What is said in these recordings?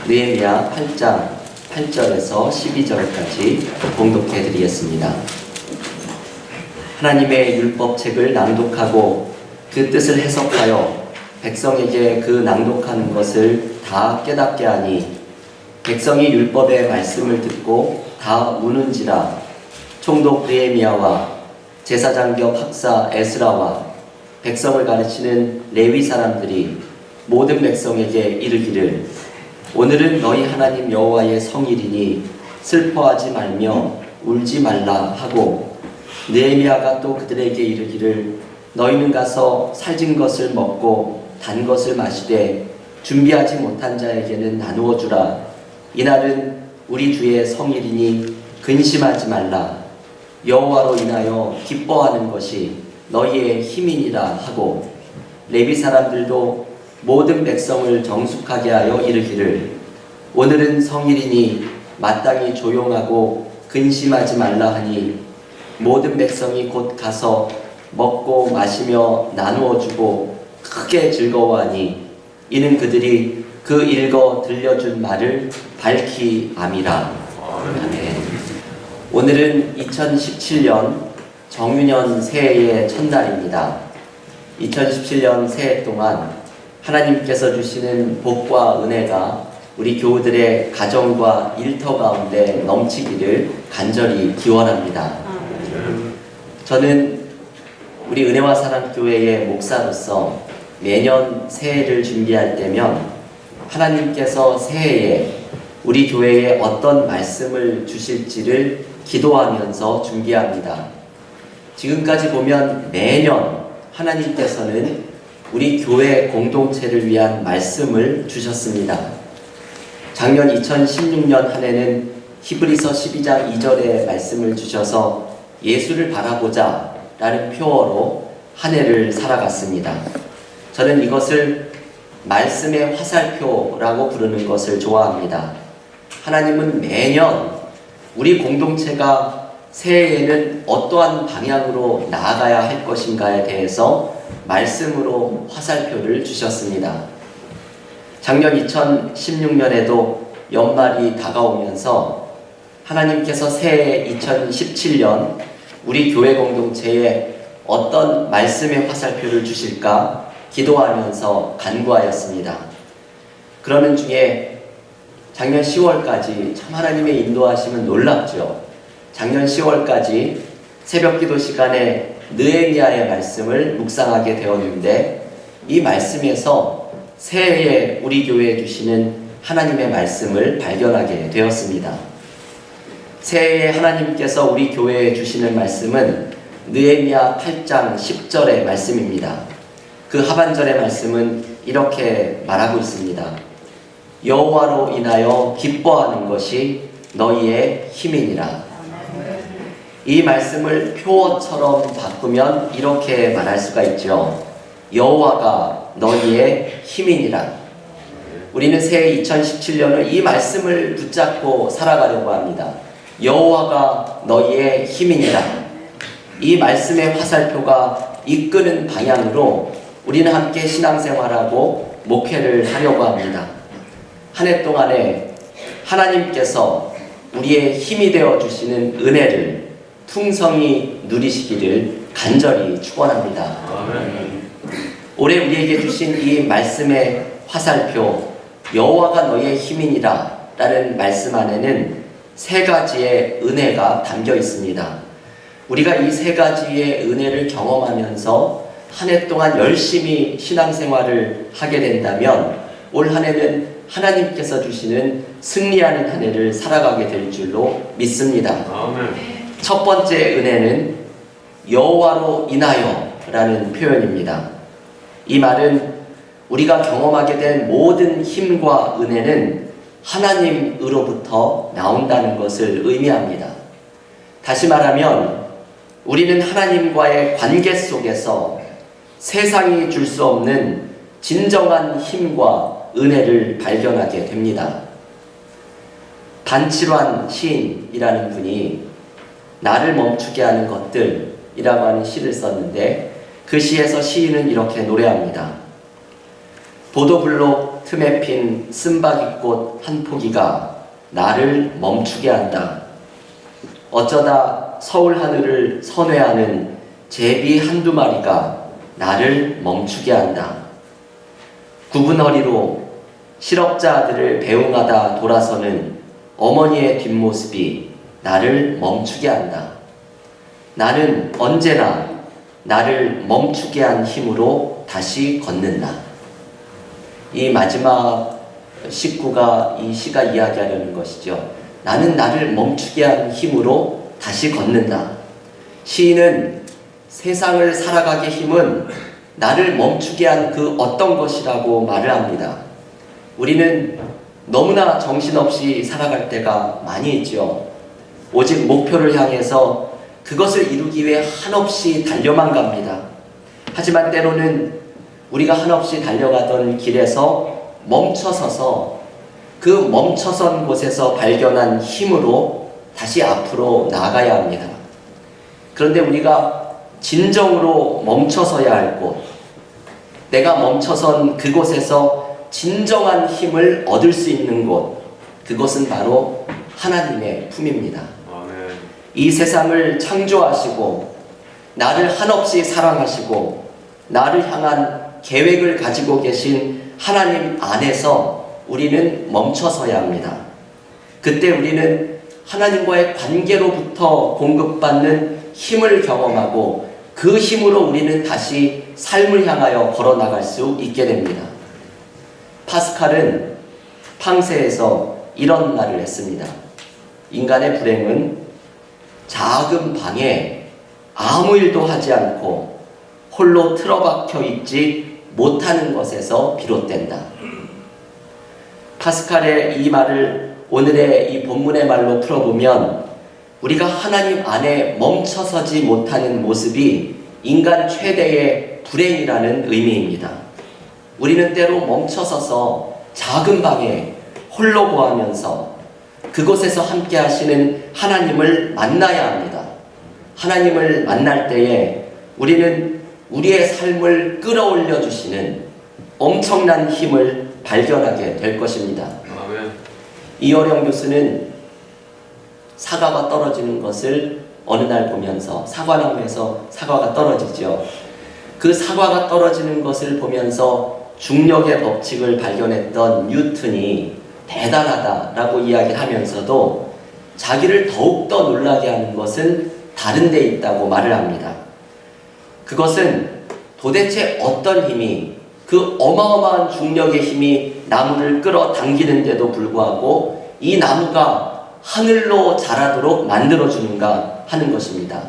느헤미야 8장 8절에서 12절까지 봉독해 드리겠습니다. 하나님의 율법책을 낭독하고 그 뜻을 해석하여 백성에게 그 낭독하는 것을 다 깨닫게 하니 백성이 율법의 말씀을 듣고 다 우는지라. 총독 느헤미야와 제사장교 학사 에스라와 백성을 가르치는 레위 사람들이 모든 백성에게 이르기를, 오늘은 너희 하나님 여호와의 성일이니 슬퍼하지 말며 울지 말라 하고, 느헤미야가 또 그들에게 이르기를, 너희는 가서 살진 것을 먹고 단 것을 마시되 준비하지 못한 자에게는 나누어 주라. 이날은 우리 주의 성일이니 근심하지 말라. 여호와로 인하여 기뻐하는 것이 너희의 힘이니라 하고, 레위 사람들도 모든 백성을 정숙하게 하여 이르기를, 오늘은 성일이니 마땅히 조용하고 근심하지 말라 하니 모든 백성이 곧 가서 먹고 마시며 나누어 주고 크게 즐거워하니 이는 그들이 그 읽어 들려준 말을 밝히 암이라. 아멘. 오늘은 2017년 정유년 새해의 첫날입니다. 2017년 새해 동안 하나님께서 주시는 복과 은혜가 우리 교우들의 가정과 일터 가운데 넘치기를 간절히 기원합니다. 저는 우리 은혜와 사랑 교회의 목사로서 매년 새해를 준비할 때면 하나님께서 새해에 우리 교회에 어떤 말씀을 주실지를 기도하면서 준비합니다. 지금까지 보면 매년 하나님께서는 우리 교회 공동체를 위한 말씀을 주셨습니다. 작년 2016년 한 해는 히브리서 12장 2절의 말씀을 주셔서 예수를 바라보자 라는 표어로 한 해를 살아갔습니다. 저는 이것을 말씀의 화살표라고 부르는 것을 좋아합니다. 하나님은 매년 우리 공동체가 새해에는 어떠한 방향으로 나아가야 할 것인가에 대해서 말씀으로 화살표를 주셨습니다. 작년 2016년에도 연말이 다가오면서 하나님께서 새해 2017년 우리 교회 공동체에 어떤 말씀의 화살표를 주실까 기도하면서 간구하였습니다. 그러는 중에 작년 10월까지 참 하나님의 인도하심은 놀랍죠. 작년 10월까지 새벽기도 시간에 느헤미야의 말씀을 묵상하게 되었는데, 이 말씀에서 새해에 우리 교회에 주시는 하나님의 말씀을 발견하게 되었습니다. 새해에 하나님께서 우리 교회에 주시는 말씀은 느헤미야 8장 10절의 말씀입니다. 그 하반절의 말씀은 이렇게 말하고 있습니다. 여호와로 인하여 기뻐하는 것이 너희의 힘이니라. 이 말씀을 표어처럼 바꾸면 이렇게 말할 수가 있죠. 여호와가 너희의 힘이니라. 우리는 새해 2017년을 이 말씀을 붙잡고 살아가려고 합니다. 여호와가 너희의 힘이니라. 이 말씀의 화살표가 이끄는 방향으로 우리는 함께 신앙생활하고 목회를 하려고 합니다. 한 해 동안에 하나님께서 우리의 힘이 되어 주시는 은혜를 풍성히 누리시기를 간절히 축원합니다. 올해 우리에게 주신 이 말씀의 화살표, 여호와가 너희의 힘이니라 라는 말씀 안에는 세 가지의 은혜가 담겨 있습니다. 우리가 이 세 가지의 은혜를 경험하면서 한 해 동안 열심히 신앙생활을 하게 된다면 올 한 해는 하나님께서 주시는 승리하는 한 해를 살아가게 될 줄로 믿습니다. 아멘. 첫 번째 은혜는 여호와로 인하여 라는 표현입니다. 이 말은 우리가 경험하게 된 모든 힘과 은혜는 하나님으로부터 나온다는 것을 의미합니다. 다시 말하면 우리는 하나님과의 관계 속에서 세상이 줄 수 없는 진정한 힘과 은혜를 발견하게 됩니다. 단칠환 시인이라는 분이 나를 멈추게 하는 것들이라고 하는 시를 썼는데, 그 시에서 시인은 이렇게 노래합니다. 보도블록 틈에 핀 쓴바귀꽃 한 포기가 나를 멈추게 한다. 어쩌다 서울 하늘을 선회하는 제비 한두 마리가 나를 멈추게 한다. 굽은 허리로 실업자 아들을 배웅하다 돌아서는 어머니의 뒷모습이 나를 멈추게 한다. 나는 언제나 나를 멈추게 한 힘으로 다시 걷는다. 이 마지막 식구가 이 시가 이야기하려는 것이죠. 나는 나를 멈추게 한 힘으로 다시 걷는다. 시인은 세상을 살아가게 힘은 나를 멈추게 한 그 어떤 것이라고 말을 합니다. 우리는 너무나 정신없이 살아갈 때가 많이 있죠. 오직 목표를 향해서 그것을 이루기 위해 한없이 달려만 갑니다. 하지만 때로는 우리가 한없이 달려가던 길에서 멈춰서서 그 멈춰선 곳에서 발견한 힘으로 다시 앞으로 나아가야 합니다. 그런데 우리가 진정으로 멈춰서야 할 곳, 내가 멈춰선 그곳에서 진정한 힘을 얻을 수 있는 곳, 그것은 바로 하나님의 품입니다. 아멘. 이 세상을 창조하시고 나를 한없이 사랑하시고 나를 향한 계획을 가지고 계신 하나님 안에서 우리는 멈춰서야 합니다. 그때 우리는 하나님과의 관계로부터 공급받는 힘을 경험하고 그 힘으로 우리는 다시 삶을 향하여 걸어나갈 수 있게 됩니다. 파스칼은 팡세에서 이런 말을 했습니다. 인간의 불행은 작은 방에 아무 일도 하지 않고 홀로 틀어박혀 있지 못하는 것에서 비롯된다. 파스칼의 이 말을 오늘의 이 본문의 말로 풀어보면 우리가 하나님 안에 멈춰서지 못하는 모습이 인간 최대의 불행이라는 의미입니다. 우리는 때로 멈춰서서 작은 방에 홀로 거하면서 그곳에서 함께 하시는 하나님을 만나야 합니다. 하나님을 만날 때에 우리는 우리의 삶을 끌어올려 주시는 엄청난 힘을 발견하게 될 것입니다. 아멘. 이어령 교수는 사과가 떨어지는 것을 어느 날 보면서 사과나무에서 사과가 떨어지죠. 그 사과가 떨어지는 것을 보면서 중력의 법칙을 발견했던 뉴턴이 대단하다라고 이야기를 하면서도 자기를 더욱더 놀라게 하는 것은 다른 데 있다고 말을 합니다. 그것은 도대체 어떤 힘이 그 어마어마한 중력의 힘이 나무를 끌어당기는데도 불구하고 이 나무가 하늘로 자라도록 만들어주는가 하는 것입니다.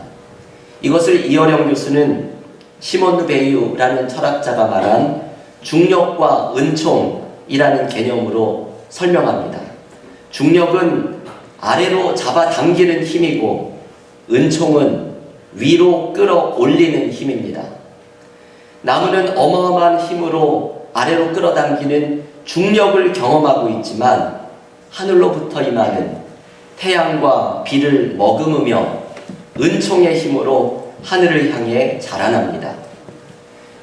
이것을 이어령 교수는 시몬 드 베이유라는 철학자가 말한 중력과 은총이라는 개념으로 설명합니다. 중력은 아래로 잡아당기는 힘이고 은총은 위로 끌어올리는 힘입니다. 나무는 어마어마한 힘으로 아래로 끌어당기는 중력을 경험하고 있지만 하늘로부터 임하는 태양과 비를 머금으며 은총의 힘으로 하늘을 향해 자라납니다.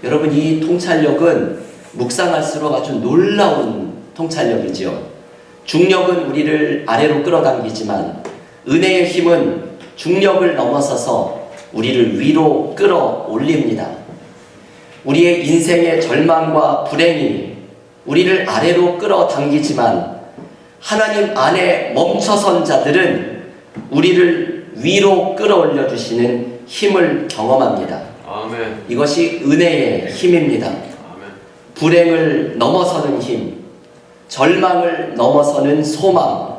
여러분, 이 통찰력은 묵상할수록 아주 놀라운 통찰력이죠. 중력은 우리를 아래로 끌어당기지만 은혜의 힘은 중력을 넘어서서 우리를 위로 끌어올립니다. 우리의 인생의 절망과 불행이 우리를 아래로 끌어당기지만 하나님 안에 멈춰선 자들은 우리를 위로 끌어올려 주시는 힘을 경험합니다. 아멘. 이것이 은혜의 힘입니다. 아멘. 불행을 넘어서는 힘, 절망을 넘어서는 소망,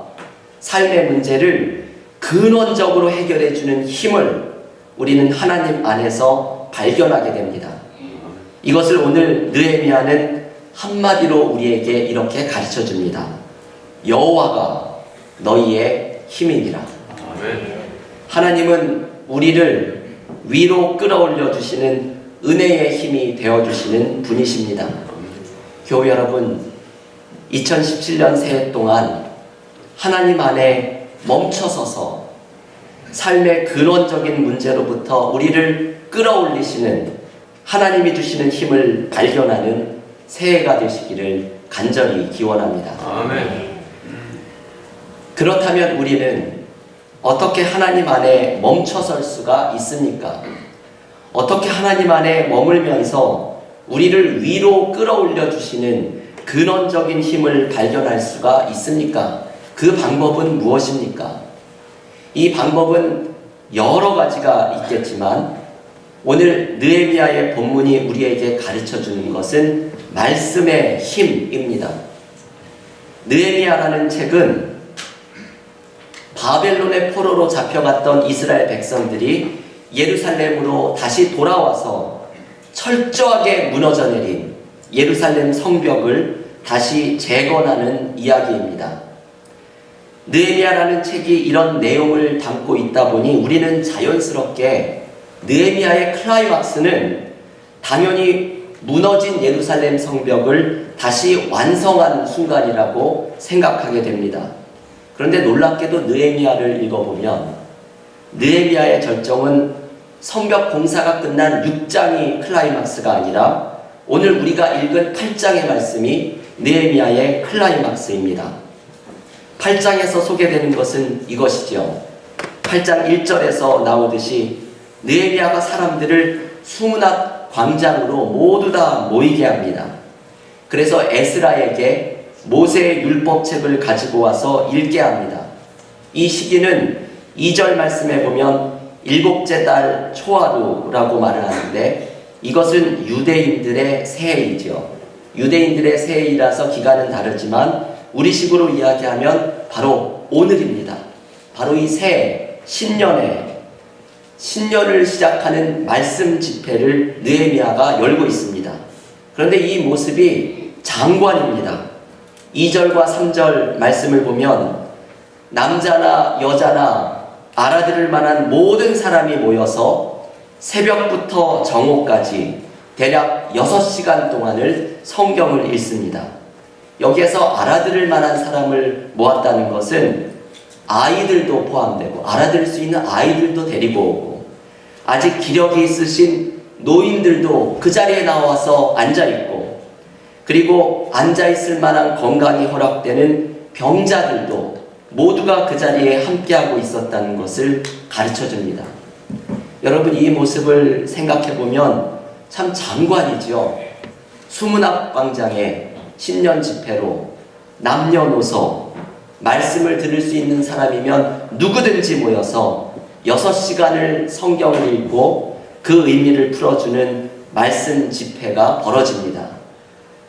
삶의 문제를 근원적으로 해결해 주는 힘을 우리는 하나님 안에서 발견하게 됩니다. 이것을 오늘 느헤미야는 한마디로 우리에게 이렇게 가르쳐 줍니다. 여호와가 너희의 힘이니라. 아멘. 하나님은 우리를 위로 끌어올려 주시는 은혜의 힘이 되어 주시는 분이십니다. 교회 여러분, 2017년 새해 동안 하나님 안에 멈춰서서 삶의 근원적인 문제로부터 우리를 끌어올리시는 하나님이 주시는 힘을 발견하는 새해가 되시기를 간절히 기원합니다. 아멘. 그렇다면 우리는 어떻게 하나님 안에 멈춰설 수가 있습니까? 어떻게 하나님 안에 머물면서 우리를 위로 끌어올려 주시는 근원적인 힘을 발견할 수가 있습니까? 그 방법은 무엇입니까? 이 방법은 여러 가지가 있겠지만 오늘 느헤미야의 본문이 우리에게 가르쳐 주는 것은 말씀의 힘입니다. 느헤미야라는 책은 바벨론의 포로로 잡혀갔던 이스라엘 백성들이 예루살렘으로 다시 돌아와서 철저하게 무너져 내린 예루살렘 성벽을 다시 재건하는 이야기입니다. 느헤미야라는 책이 이런 내용을 담고 있다 보니 우리는 자연스럽게 느헤미야의 클라이막스는 당연히 무너진 예루살렘 성벽을 다시 완성한 순간이라고 생각하게 됩니다. 그런데 놀랍게도 느헤미야를 읽어보면 느헤미야의 절정은 성벽 공사가 끝난 6장이 클라이막스가 아니라 오늘 우리가 읽은 8장의 말씀이 느헤미야의 클라이막스입니다. 8장에서 소개되는 것은 이것이죠. 8장 1절에서 나오듯이 느헤미야가 사람들을 수문학 광장으로 모두 다 모이게 합니다. 그래서 에스라에게 모세의 율법책을 가지고 와서 읽게 합니다. 이 시기는 2절 말씀에 보면 일곱째 달 초하루라고 말을 하는데 이것은 유대인들의 새해이죠. 유대인들의 새해이라서 기간은 다르지만 우리식으로 이야기하면 바로 오늘입니다. 바로 이 새해, 신년을 시작하는 말씀 집회를 느헤미야가 열고 있습니다. 그런데 이 모습이 장관입니다. 2절과 3절 말씀을 보면 남자나 여자나 알아들을 만한 모든 사람이 모여서 새벽부터 정오까지 대략 6시간 동안을 성경을 읽습니다. 여기에서 알아들을 만한 사람을 모았다는 것은 아이들도 포함되고 알아들을 수 있는 아이들도 데리고 오고 아직 기력이 있으신 노인들도 그 자리에 나와서 앉아있고 그리고 앉아있을 만한 건강이 허락되는 병자들도 모두가 그 자리에 함께하고 있었다는 것을 가르쳐줍니다. 여러분 이 모습을 생각해보면 참 장관이죠. 수문학 광장에 신년 집회로 남녀노소 말씀을 들을 수 있는 사람이면 누구든지 모여서 6시간을 성경을 읽고 그 의미를 풀어주는 말씀 집회가 벌어집니다.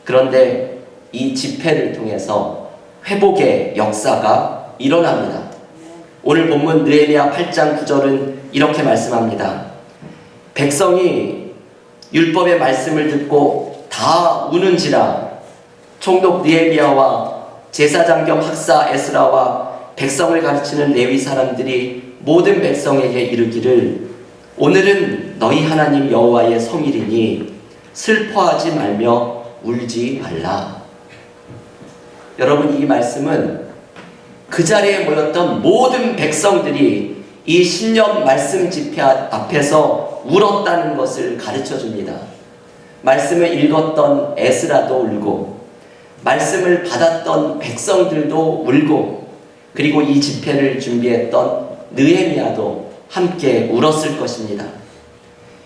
그런데 이 집회를 통해서 회복의 역사가 일어납니다. 오늘 본문 느헤미야 8장 9절은 이렇게 말씀합니다. 백성이 율법의 말씀을 듣고 다 우는지라 총독 느헤미야와 제사장 겸 학사 에스라와 백성을 가르치는 레위 사람들이 모든 백성에게 이르기를 오늘은 너희 하나님 여호와의 성일이니 슬퍼하지 말며 울지 말라. 여러분 이 말씀은 그 자리에 모였던 모든 백성들이 이 신년 말씀 집회 앞에서 울었다는 것을 가르쳐 줍니다. 말씀을 읽었던 에스라도 울고 말씀을 받았던 백성들도 울고 그리고 이 집회를 준비했던 느헤미야도 함께 울었을 것입니다.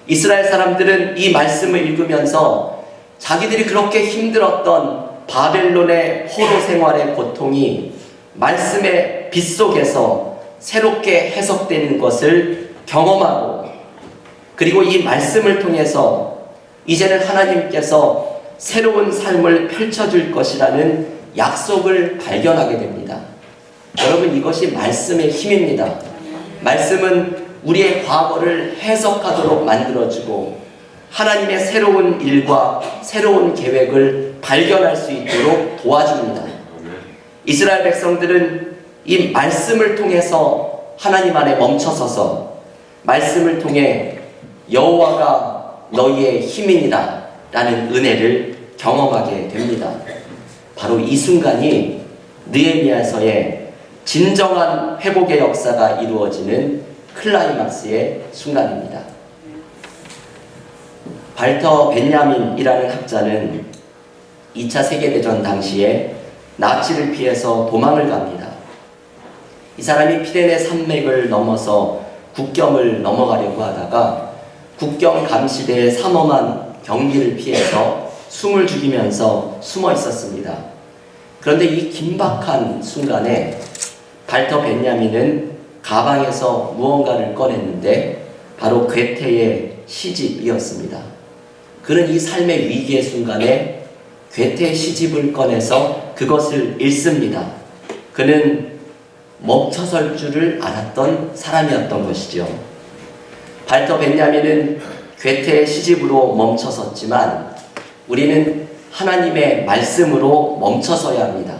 이스라엘 사람들은 이 말씀을 읽으면서 자기들이 그렇게 힘들었던 바벨론의 포로 생활의 고통이 말씀의 빛 속에서 새롭게 해석되는 것을 경험하고 그리고 이 말씀을 통해서 이제는 하나님께서 새로운 삶을 펼쳐줄 것이라는 약속을 발견하게 됩니다. 여러분 이것이 말씀의 힘입니다. 말씀은 우리의 과거를 해석하도록 만들어주고 하나님의 새로운 일과 새로운 계획을 발견할 수 있도록 도와줍니다. 이스라엘 백성들은 이 말씀을 통해서 하나님 안에 멈춰서서 말씀을 통해 여호와가 너희의 힘이니라 라는 은혜를 경험하게 됩니다. 바로 이 순간이 느헤미야서의 진정한 회복의 역사가 이루어지는 클라이막스의 순간입니다. 발터 벤야민이라는 학자는 2차 세계대전 당시에 나치를 피해서 도망을 갑니다. 이 사람이 피레네 산맥을 넘어서 국경을 넘어가려고 하다가 국경 감시대의 삼엄한 경비를 피해서 숨을 죽이면서 숨어 있었습니다. 그런데 이 긴박한 순간에 발터 벤야민은 가방에서 무언가를 꺼냈는데 바로 괴테의 시집이었습니다. 그는 이 삶의 위기의 순간에 괴테의 시집을 꺼내서 그것을 읽습니다. 그는 멈춰설 줄을 알았던 사람이었던 것이죠. 발터 벤야민은 괴테의 시집으로 멈춰섰지만 우리는 하나님의 말씀으로 멈춰서야 합니다.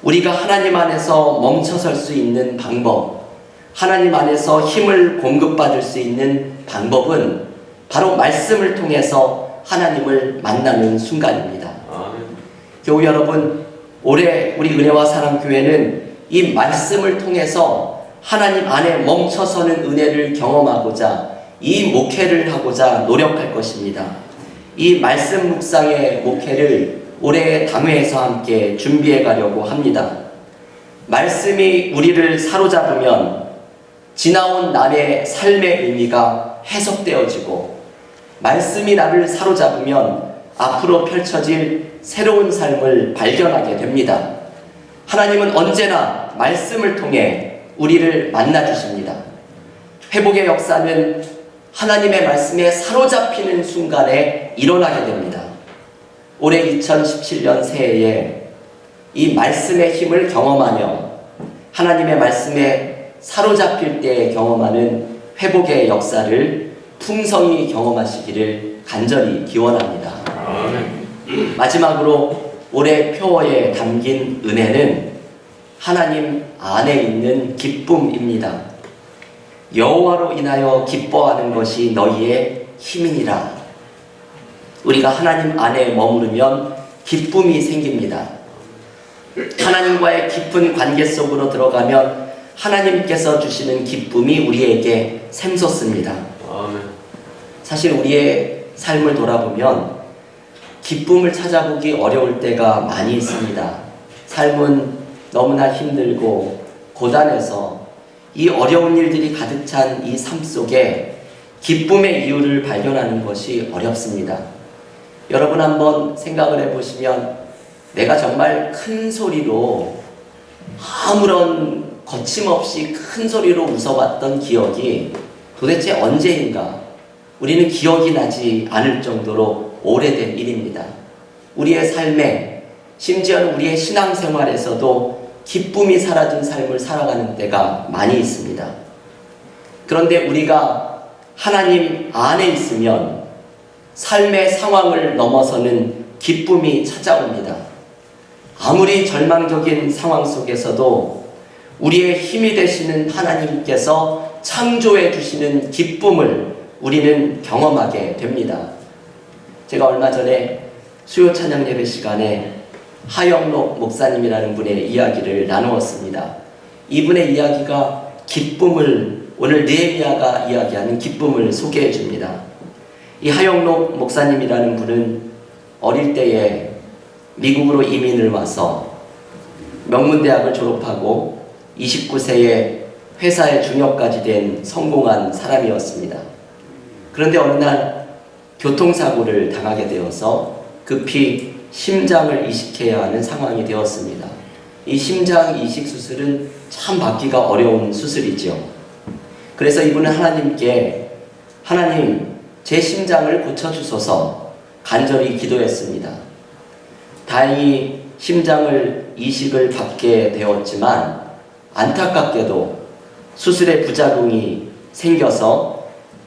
우리가 하나님 안에서 멈춰설 수 있는 방법, 하나님 안에서 힘을 공급받을 수 있는 방법은 바로 말씀을 통해서 하나님을 만나는 순간입니다. 교우 여러분, 올해 우리 은혜와 사랑 교회는 이 말씀을 통해서 하나님 안에 멈춰서는 은혜를 경험하고자 이 목회를 하고자 노력할 것입니다. 이 말씀 묵상의 목회를 올해 당회에서 함께 준비해 가려고 합니다. 말씀이 우리를 사로잡으면 지나온 날의 삶의 의미가 해석되어지고, 말씀이 나를 사로잡으면 앞으로 펼쳐질 새로운 삶을 발견하게 됩니다. 하나님은 언제나 말씀을 통해 우리를 만나주십니다. 회복의 역사는 하나님의 말씀에 사로잡히는 순간에 일어나게 됩니다. 올해 2017년 새해에 이 말씀의 힘을 경험하며 하나님의 말씀에 사로잡힐 때 경험하는 회복의 역사를 풍성히 경험하시기를 간절히 기원합니다. 마지막으로 올해 표어에 담긴 은혜는 하나님 안에 있는 기쁨입니다. 여호와로 인하여 기뻐하는 것이 너희의 힘이니라. 우리가 하나님 안에 머무르면 기쁨이 생깁니다. 하나님과의 깊은 관계 속으로 들어가면 하나님께서 주시는 기쁨이 우리에게 샘솟습니다. 사실 우리의 삶을 돌아보면 기쁨을 찾아보기 어려울 때가 많이 있습니다. 삶은 너무나 힘들고 고단해서 이 어려운 일들이 가득 찬 이 삶 속에 기쁨의 이유를 발견하는 것이 어렵습니다. 여러분 한번 생각을 해보시면 내가 정말 큰 소리로 아무런 거침없이 큰 소리로 웃어봤던 기억이 도대체 언제인가 우리는 기억이 나지 않을 정도로 오래된 일입니다. 우리의 삶에, 심지어는 우리의 신앙생활에서도 기쁨이 사라진 삶을 살아가는 때가 많이 있습니다. 그런데 우리가 하나님 안에 있으면 삶의 상황을 넘어서는 기쁨이 찾아옵니다. 아무리 절망적인 상황 속에서도 우리의 힘이 되시는 하나님께서 창조해 주시는 기쁨을 우리는 경험하게 됩니다. 제가 얼마 전에 수요 찬양 예배 시간에 하영록 목사님이라는 분의 이야기를 나누었습니다. 이분의 이야기가 기쁨을, 오늘 느헤미야가 이야기하는 기쁨을 소개해 줍니다. 이 하영록 목사님이라는 분은 어릴 때에 미국으로 이민을 와서 명문대학을 졸업하고 29세에 회사의 중역까지 된 성공한 사람이었습니다. 그런데 어느 날 교통사고를 당하게 되어서 급히 심장을 이식해야 하는 상황이 되었습니다. 이 심장 이식 수술은 참 받기가 어려운 수술이죠. 그래서 이분은 하나님께, 하나님, 제 심장을 고쳐주소서 간절히 기도했습니다. 다행히 심장을 이식을 받게 되었지만 안타깝게도 수술의 부작용이 생겨서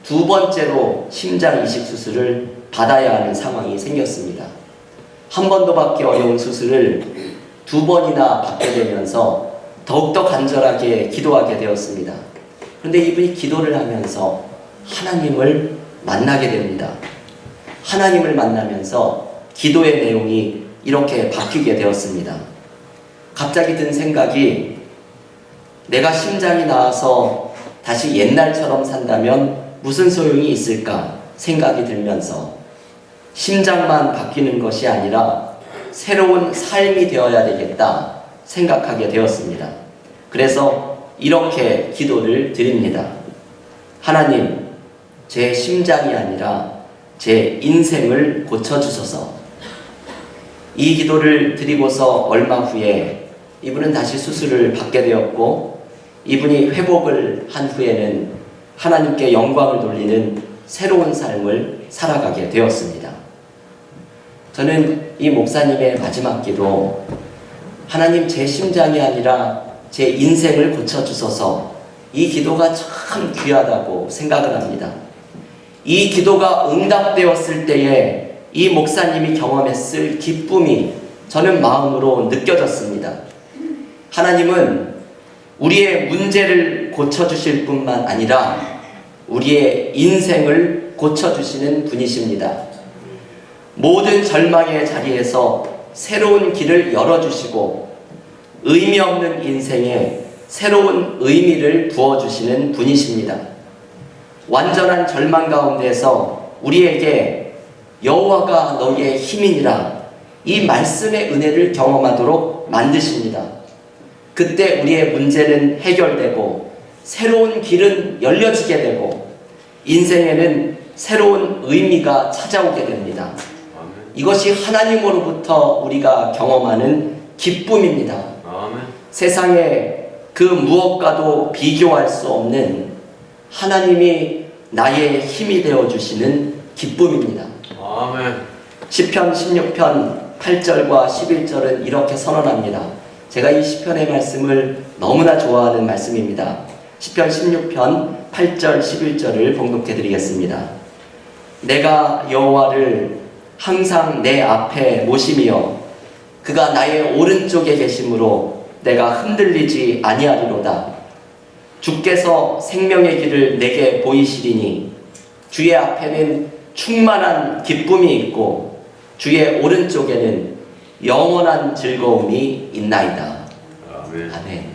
두 번째로 심장 이식 수술을 받아야 하는 상황이 생겼습니다. 한 번도 받기 어려운 수술을 두 번이나 받게 되면서 더욱더 간절하게 기도하게 되었습니다. 그런데 이분이 기도를 하면서 하나님을 만나게 됩니다. 하나님을 만나면서 기도의 내용이 이렇게 바뀌게 되었습니다. 갑자기 든 생각이, 내가 심장이 나와서 다시 옛날처럼 산다면 무슨 소용이 있을까 생각이 들면서 심장만 바뀌는 것이 아니라 새로운 삶이 되어야 되겠다 생각하게 되었습니다. 그래서 이렇게 기도를 드립니다. 하나님, 제 심장이 아니라 제 인생을 고쳐주소서. 이 기도를 드리고서 얼마 후에 이분은 다시 수술을 받게 되었고, 이분이 회복을 한 후에는 하나님께 영광을 돌리는 새로운 삶을 살아가게 되었습니다. 저는 이 목사님의 마지막 기도, 하나님 제 심장이 아니라 제 인생을 고쳐주소서, 이 기도가 참 귀하다고 생각을 합니다. 이 기도가 응답되었을 때에 이 목사님이 경험했을 기쁨이 저는 마음으로 느껴졌습니다. 하나님은 우리의 문제를 고쳐주실 뿐만 아니라 우리의 인생을 고쳐주시는 분이십니다. 모든 절망의 자리에서 새로운 길을 열어주시고 의미 없는 인생에 새로운 의미를 부어주시는 분이십니다. 완전한 절망 가운데서 우리에게 여호와가 너희의 힘이니라, 이 말씀의 은혜를 경험하도록 만드십니다. 그때 우리의 문제는 해결되고 새로운 길은 열려지게 되고 인생에는 새로운 의미가 찾아오게 됩니다. 이것이 하나님으로부터 우리가 경험하는 기쁨입니다. 세상에 그 무엇과도 비교할 수 없는 하나님이 나의 힘이 되어주시는 기쁨입니다. 아멘. 시편 16편 8절과 11절은 이렇게 선언합니다. 제가 이 시편의 말씀을 너무나 좋아하는 말씀입니다. 시편 16편 8절 11절을 봉독해 드리겠습니다. 내가 여호와를 항상 내 앞에 모심이여 그가 나의 오른쪽에 계심으로 내가 흔들리지 아니하리로다. 주께서 생명의 길을 내게 보이시리니 주의 앞에는 충만한 기쁨이 있고 주의 오른쪽에는 영원한 즐거움이 있나이다. 아멘. 아멘.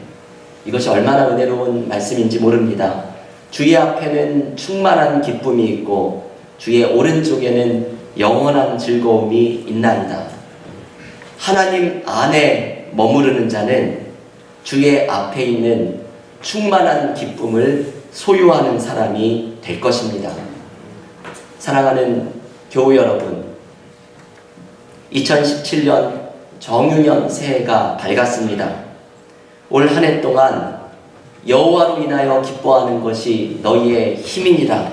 이것이 얼마나 은혜로운 말씀인지 모릅니다. 주의 앞에는 충만한 기쁨이 있고 주의 오른쪽에는 영원한 즐거움이 있나이다. 하나님 안에 머무르는 자는 주의 앞에 있는 충만한 기쁨을 소유하는 사람이 될 것입니다. 사랑하는 교우 여러분, 2017년 정유년 새해가 밝았습니다. 올 한 해 동안 여호와로 인하여 기뻐하는 것이 너희의 힘이니라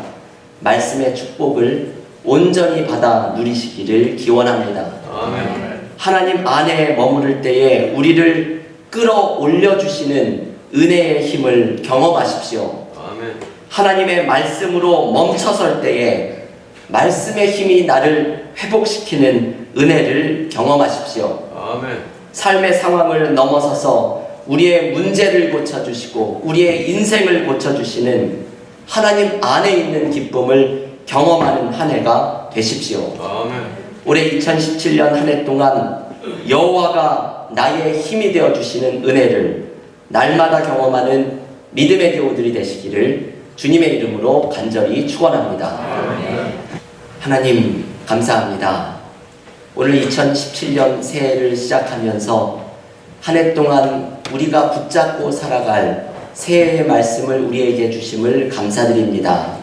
말씀의 축복을 온전히 받아 누리시기를 기원합니다. 아멘. 하나님 안에 머무를 때에 우리를 끌어올려 주시는 은혜의 힘을 경험하십시오. 아멘. 하나님의 말씀으로 멈춰설 때에 말씀의 힘이 나를 회복시키는 은혜를 경험하십시오. 아멘. 삶의 상황을 넘어서서 우리의 문제를 고쳐주시고 우리의 인생을 고쳐주시는 하나님 안에 있는 기쁨을 경험하는 한 해가 되십시오. 아멘. 올해 2017년 한 해 동안 여호와가 나의 힘이 되어주시는 은혜를 날마다 경험하는 믿음의 교우들이 되시기를 주님의 이름으로 간절히 축원합니다. 하나님 감사합니다. 오늘 2017년 새해를 시작하면서 한 해 동안 우리가 붙잡고 살아갈 새해의 말씀을 우리에게 주심을 감사드립니다.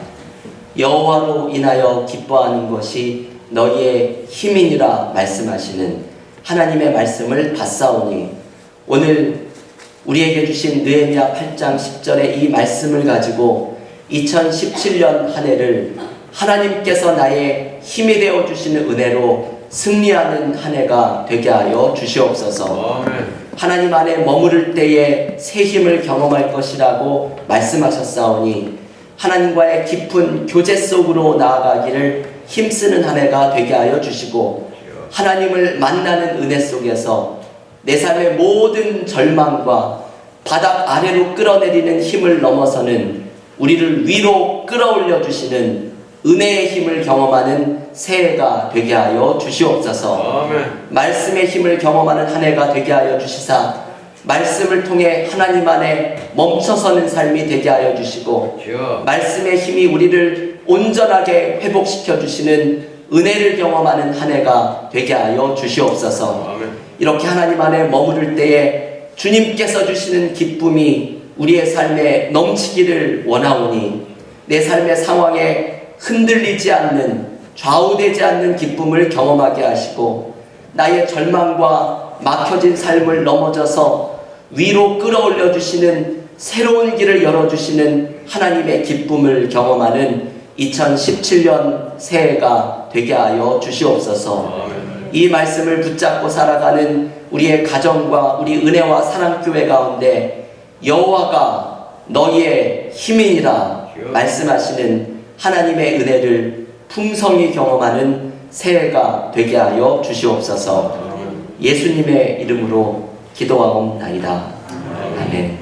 여호와로 인하여 기뻐하는 것이 너희의 힘이니라 말씀하시는 하나님의 말씀을 받사오니 오늘 우리에게 주신 느헤미야 8장 10절의 이 말씀을 가지고 2017년 한 해를 하나님께서 나의 힘이 되어 주시는 은혜로 승리하는 한 해가 되게 하여 주시옵소서. 아멘. 하나님 안에 머무를 때에 새 힘을 경험할 것이라고 말씀하셨사오니 하나님과의 깊은 교제 속으로 나아가기를 힘쓰는 한 해가 되게 하여 주시고 하나님을 만나는 은혜 속에서 내 삶의 모든 절망과 바닥 아래로 끌어내리는 힘을 넘어서는 우리를 위로 끌어올려 주시는 은혜의 힘을 경험하는 새해가 되게 하여 주시옵소서. 아멘. 말씀의 힘을 경험하는 한 해가 되게 하여 주시사 말씀을 통해 하나님 안에 멈춰서는 삶이 되게 하여 주시고 주여. 말씀의 힘이 우리를 온전하게 회복시켜 주시는 은혜를 경험하는 한 해가 되게 하여 주시옵소서. 아멘. 이렇게 하나님 안에 머무를 때에 주님께서 주시는 기쁨이 우리의 삶에 넘치기를 원하오니 내 삶의 상황에 흔들리지 않는, 좌우되지 않는 기쁨을 경험하게 하시고 나의 절망과 막혀진 삶을 넘어져서 위로 끌어올려 주시는 새로운 길을 열어주시는 하나님의 기쁨을 경험하는 2017년 새해가 되게 하여 주시옵소서. 이 말씀을 붙잡고 살아가는 우리의 가정과 우리 은혜와 사랑교회 가운데 여호와가 너희의 힘이니라 말씀하시는 하나님의 은혜를 풍성히 경험하는 새해가 되게 하여 주시옵소서. 예수님의 이름으로 기도하옵나이다. 아멘.